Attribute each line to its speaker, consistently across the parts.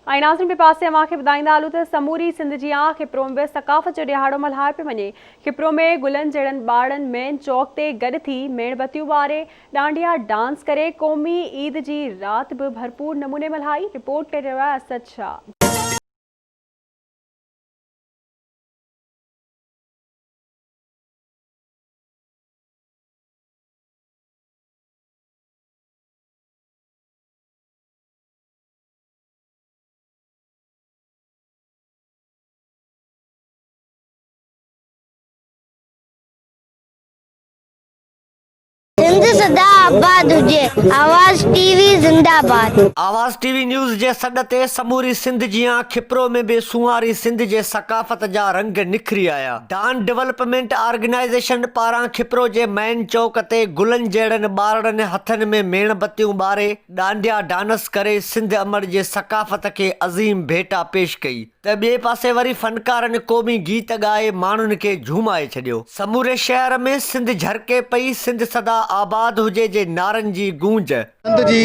Speaker 1: नाज़रीन, पासे अवां खे ॿुधाईंदा हलूं त समूरी सिंध जी खिप्रो में सकाफ़त जो ॾियारो मल्हायो पियो वञे। खिप्रो में गुलनि जहिड़नि ॿारनि मेन चौक ते गॾु थी मेणबतियूं ॿारे डांडिया डांस करे क़ौमी ईद जी राति बि भरपूर नमूने मल्हाई। रिपोर्ट करे रहियो आहे असद शाह।
Speaker 2: सिंध सदा आबाद हुजे। आवाज़ टीवी जिंदाबाद।
Speaker 3: आवाज़ टीवी न्यूज़ जे सॾ ते समूरी सिंध जियां खिप्रो में बि सुवारी सिंध जे सकाफ़त जा रंग निखरी आया। डान डेवलपमेंट ऑर्गेनाइज़ेशन पारां खिप्रो जे मेन चौक ते गुलनि जहिड़नि ॿारनि हथनि में मेणबतियूं ॿारे डांडिया डांस करे सिंध अमर जे सकाफ़त खे अज़ीम भेटा पेश कई त ॿिए पासे वरी फनकारनि क़ौमी गीत ॻाए माण्हुनि खे झूमाए छॾियो। समूरे शहर में सिंध झरके पई, सिंध सदा आबाद हुजे जे नारनि जी गूंज।
Speaker 4: सिंध जी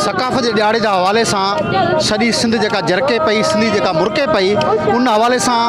Speaker 4: सकाफ़त जे ॾियारे जे हवाले सां सॼी सिंध जेका झरके पई, सिंधी जेका मुरके पई, उन हवाले सां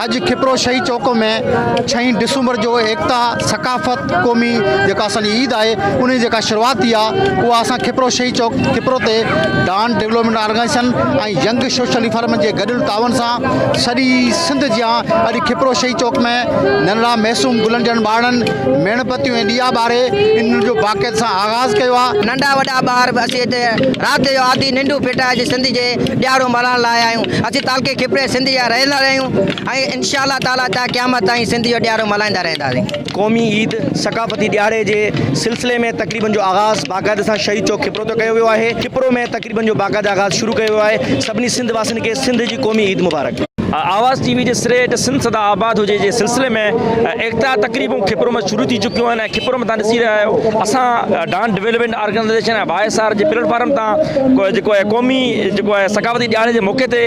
Speaker 4: अॼु खिप्रो शही चौक में 6 डिसंबर जो एकता सकाफ़त क़ौमी जेका असांजी ईद आहे उन जी जेका शुरूआत थी आहे उहा असां खिप्रो शही चौक खिप्रो ते डान डेवलपमेंट ऑर्गेनाइज़ेशन ऐं यंग सोशल रिफॉर्म जे गॾियल तावन सां सॼी सिंध जा अॼु खिप्रो शही चौक में नंढड़ा मैसूम गुलनि जहिड़नि ॿारनि मेणबतियूं ऐं ॾीया ॿारे इन जो बाक़ाइदे सां आगाज़ कयो आहे।
Speaker 5: नंढा वॾा ॿार असीं हिते राति जो आदि निंडू फिटाए सिंध जे ॾियारो मल्हाइण लाइ आहियूं। असीं तालके खिपरे सिंध जा रहंदा रहियूं ऐं इंशाअल्लाह ताला ता क़यामत ताईं सिंध जो ॾियारो मल्हाईंदा रहंदासीं।
Speaker 6: क़ौमी ईद सकाफ़ती ॾियारे जे सिलसिले में तक़रीबन जो आगाज़ बाक़ाइदे सां शही चौक खिप्रो ते कयो वियो आहे। खिप्रो में तक़रीबन जो बाक़ाइदा आगाज़ शुरू कयो वियो आहे। सभिनी सिंध वासियुनि खे सिंध जी क़ौमी ईद मुबारक।
Speaker 7: आवाज़ टीवी जे सिरे हेठि सिंध सदा आबाद हुजे जे सिलसिले में एकता तक़रीबूं खिप्रो में शुरू थी चुकियूं आहिनि ऐं खिप्रो में तव्हां ॾिसी रहिया आहियो असां डान डेवलपमेंट ऑर्गेनाइज़ेशन ऐं वायसार जे प्लेटफॉर्म तां जेको आहे क़ौमी जेको आहे सकाफ़ती ॾियारे जे मौक़े ते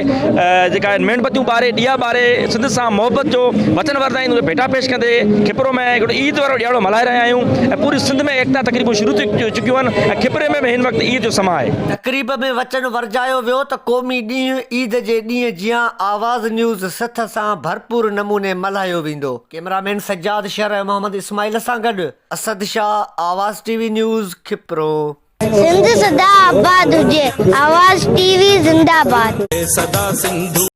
Speaker 7: जेका मेणबतियूं ॿारे ॾीया ॿारे सिंध सां मोहबत जो वचन वरंदा आहियूं, भेटा पेश कंदे खिप्रो में हिकिड़ो ईद वारो ॾियारो मल्हाए रहिया आहियूं ऐं पूरी सिंध में एकता तक़रीबूं शुरू थी चुकियूं आहिनि ऐं खिप्रे में बि हिन वक़्तु ईद जो समय आहे।
Speaker 3: तक़रीब में वचन वरजायो वियो त क़ौमी ॾींहुं ईद जे ॾींहुं जीअं आवाज़ न्यूज़ सथ सां भरपूर नमूने मल्हायो वेंदो। कैमरामैन सज्जाद शहर ऐं मोहम्मद इस्माइल सां गॾु असद शाह, आवाज़ टीवी न्यूज़ खिप्रो।
Speaker 2: सिंध सदा आबाद हुजे। आवाज़ टीवी जिंदाबाद।
Speaker 8: सदा सिंधु